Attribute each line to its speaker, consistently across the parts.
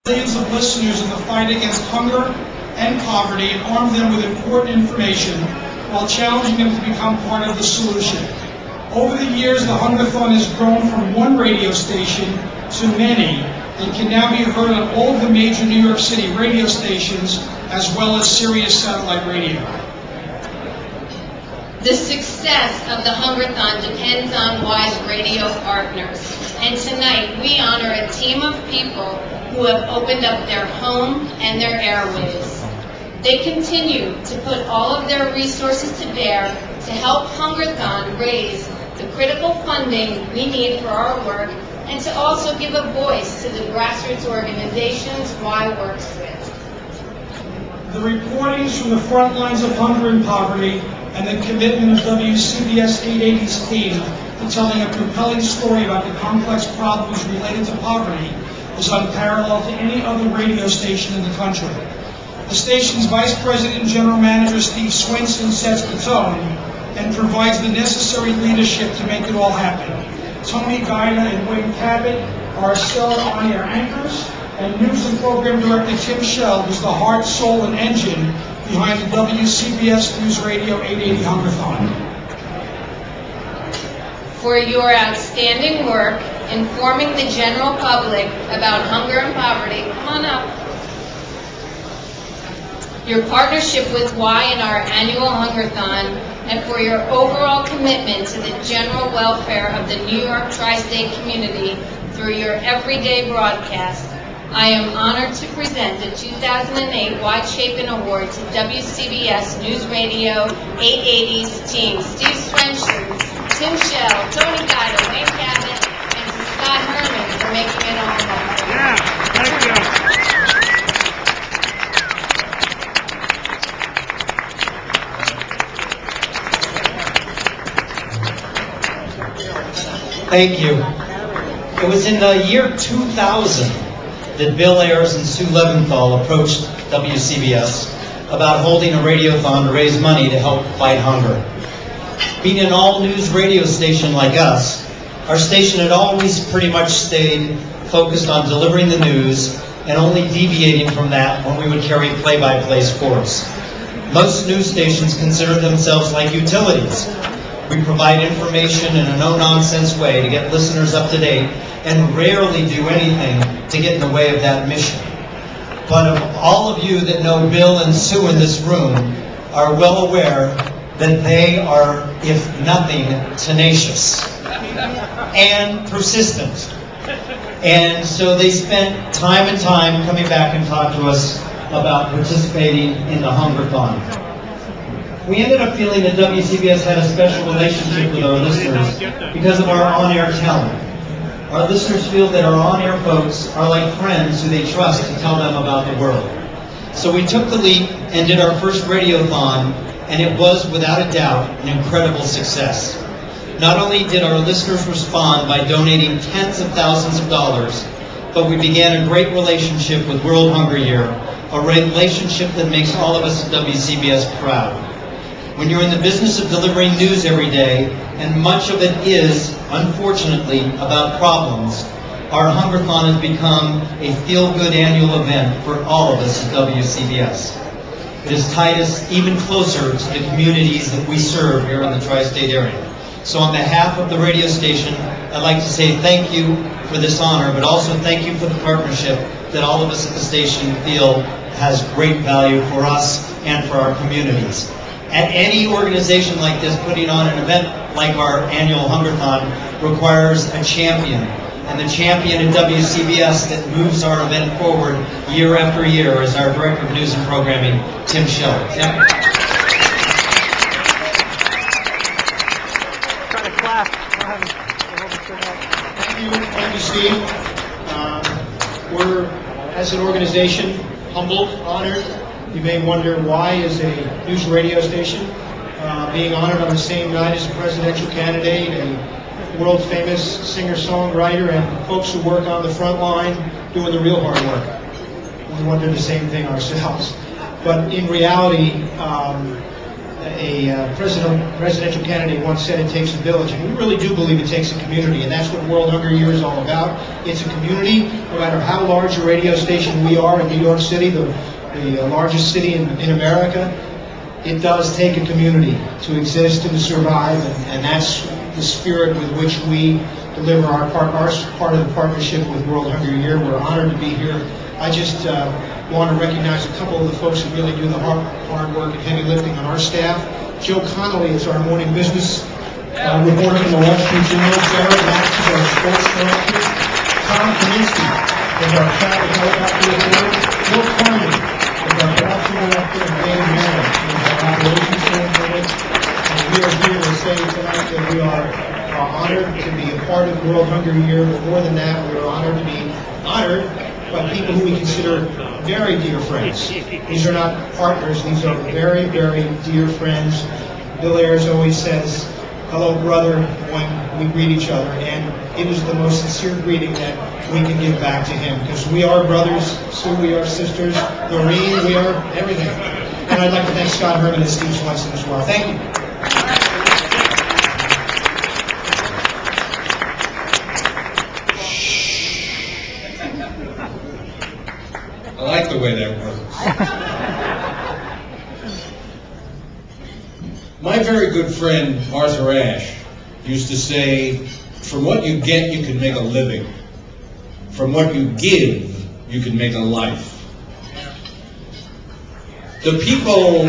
Speaker 1: millions of listeners in the fight against hunger and poverty and arm them with important information while challenging them to become part of the solution. Over the years, the Hungerthon has grown from one radio station to many and can now be heard on all of the major New York City radio stations as well as Sirius satellite radio.
Speaker 2: The success of the Hungerthon depends on wise radio partners. And tonight, we honor a team of people who have opened up their home and their airwaves. They continue to put all of their resources to bear to help Hungerthon raise the critical funding we need for our work and to also give a voice to the grassroots organizations Y works with.
Speaker 1: The reportings from the front lines of hunger and poverty and the commitment of WCBS 880's team to telling a compelling story about the complex problems related to poverty is unparalleled to any other radio station in the country. The station's Vice President and General Manager, Steve Swinson, sets the tone and provides the necessary leadership to make it all happen. Tony Guida and Wayne Cabot are stellar on-air anchors, and News and Program Director Tim Scheld is the heart, soul, and engine behind the WCBS News Radio 880 Hungerthon.
Speaker 2: For your outstanding work informing the general public about hunger and poverty, come on up. Your partnership with Y in our annual Hungerthon, and for your overall commitment to the general welfare of the New York tri-state community through your everyday broadcast. I am honored to present the 2008 Y Chapin Award to WCBS News Radio 880's team, Steve Swinson, Tim Scheld, Tony Guida, Wayne Cabot, and to Scott Herman for making it all happen.
Speaker 3: Yeah, thank you.
Speaker 4: Thank you. It was in the year 2000 that Bill Ayers and Sue Leventhal approached WCBS about holding a radiothon to raise money to help fight hunger. Being an all-news radio station like us, our station had always pretty much stayed focused on delivering the news and only deviating from that when we would carry play-by-play sports. Most news stations consider themselves like utilities. We provide information in a no-nonsense way to get listeners up to date and rarely do anything to get in the way of that mission. But of all of you that know Bill and Sue in this room are well aware that they are, if nothing, tenacious and persistent. And so they spent time and time coming back and talking to us about participating in the Hungerthon. We ended up feeling that WCBS had a special relationship with our listeners because of our on-air talent. Our listeners feel that our on-air folks are like friends who they trust to tell them about the world. So we took the leap and did our first radiothon, and it was, without a doubt, an incredible success. Not only did our listeners respond by donating tens of thousands of dollars, but we began a great relationship with World Hunger Year, a relationship that makes all of us at WCBS proud. When you're in the business of delivering news every day, and much of it is, unfortunately, about problems, our Hungerthon has become a feel-good annual event for all of us at WCBS. It has tied us even closer to the communities that we serve here in the tri-state area. So on behalf of the radio station, I'd like to say thank you for this honor, but also thank you for the partnership that all of us at the station feel has great value for us and for our communities. At any organization like this, putting on an event like our annual Hungerthon requires a champion. And the champion at WCBS that moves our event forward year after year is our Director of News and Programming, Tim Scheld. Tim?
Speaker 3: Try to clap.
Speaker 5: Thank you, Steve. We're, as an organization, humbled, honored. You may wonder why is a news radio station being honored on the same night as a presidential candidate and world-famous singer-songwriter and folks who work on the front line doing the real hard work. We wonder the same thing ourselves. But in reality, presidential candidate once said it takes a village, and we really do believe it takes a community, and that's what World Hunger Year is all about. It's a community, no matter how large a radio station we are in New York City, the largest city in America. It does take a community to exist and to survive, and that's the spirit with which we deliver our part of the partnership with World Hunger Year. We're honored to be here. I just want to recognize a couple of the folks who really do the hard work and heavy lifting on our staff. Joe Connolly is our morning business reporter from the Wall Street Journal. Jared Max is our sports director. Tom Kaminsky is our travel helicopter reporter. Bill Carney is our production director, and Dave Merritt is our operations coordinator. And we are here to say tonight that we are honored to be a part of World Hunger Year, but more than that, we are honored to be honored by people who we consider very dear friends. These are not partners, these are very, very dear friends. Bill Ayers always says, "Hello, brother," when we greet each other, and it is the most sincere greeting that we can give back to him, because we are brothers, Sue, we are sisters, Noreen, we are everything. And I'd like to thank Scott Herman and Steve Swenson as well. Thank you.
Speaker 6: I like the way that works. My very good friend Arthur Ashe used to say, from what you get, you can make a living. From what you give, you can make a life. The people,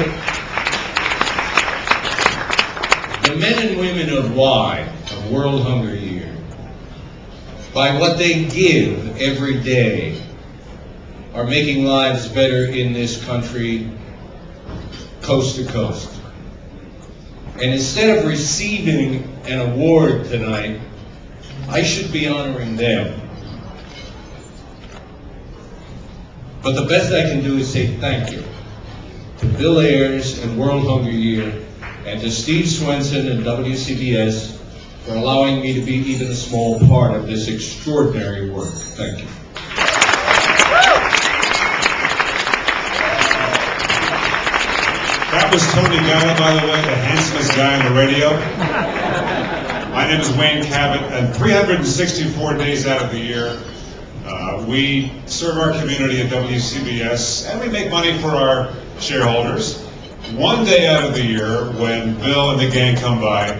Speaker 6: the men and women of WHY, of World Hunger Year, by what they give every day, are making lives better in this country, coast to coast. And instead of receiving an award tonight, I should be honoring them. But the best I can do is say thank you to Bill Ayers and World Hunger Year, and to Steve Swenson and WCBS for allowing me to be even a small part of this extraordinary work. Thank you.
Speaker 7: That was Tony Gala, by the way, the handsomest guy on the radio. My name is Wayne Cabot, and 364 days out of the year, we serve our community at WCBS, and we make money for our shareholders. One day out of the year, when Bill and the gang come by,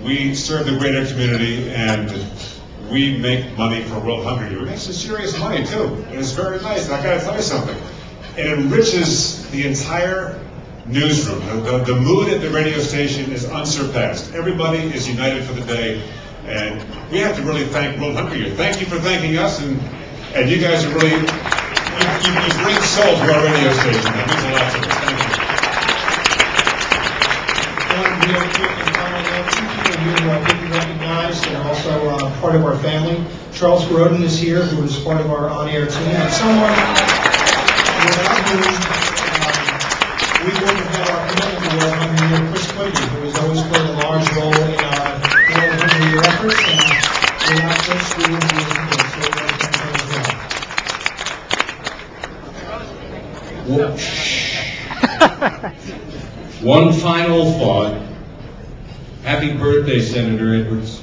Speaker 7: we serve the greater community, and we make money for World Hunger Year. We make some serious money, too, and it's very nice. I gotta tell you something. It enriches the entire newsroom. The mood at the radio station is unsurpassed. Everybody is united for the day, and we have to really thank World Hunger Year. Thank you for thanking us, and you guys are really, you bring soul to our radio station. That means a lot to us. Thank you.
Speaker 5: And we are two people you didn't recognize, and also part of our family. Charles Grodin is here, who is part of our on-air team, and someone without whom we wouldn't have our commitment to World Hunger Year, Chris Quigley, who has always played a large role in our World Hunger Year efforts, and without Chris, we wouldn't be able to do it. So we'd like to thank him as well.
Speaker 6: One final thought. Happy birthday, Senator Edwards.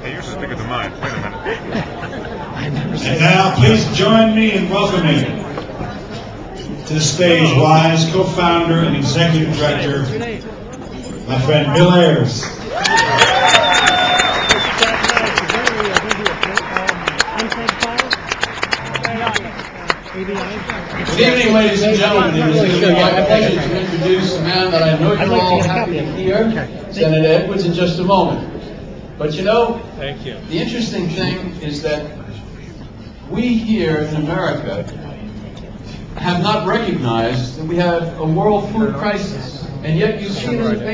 Speaker 7: Hey, yours is bigger than mine. Wait a minute.
Speaker 8: And now, please join me in welcoming to the stage WHY's co-founder and executive director, my friend Bill Ayers.
Speaker 9: Good evening, ladies and gentlemen. It is my pleasure to introduce a man that I know you're all happy to hear, Senator Edwards, in just a moment. But you know, the interesting thing is that we here in America have not recognized that we have a world food crisis, and yet you see it in the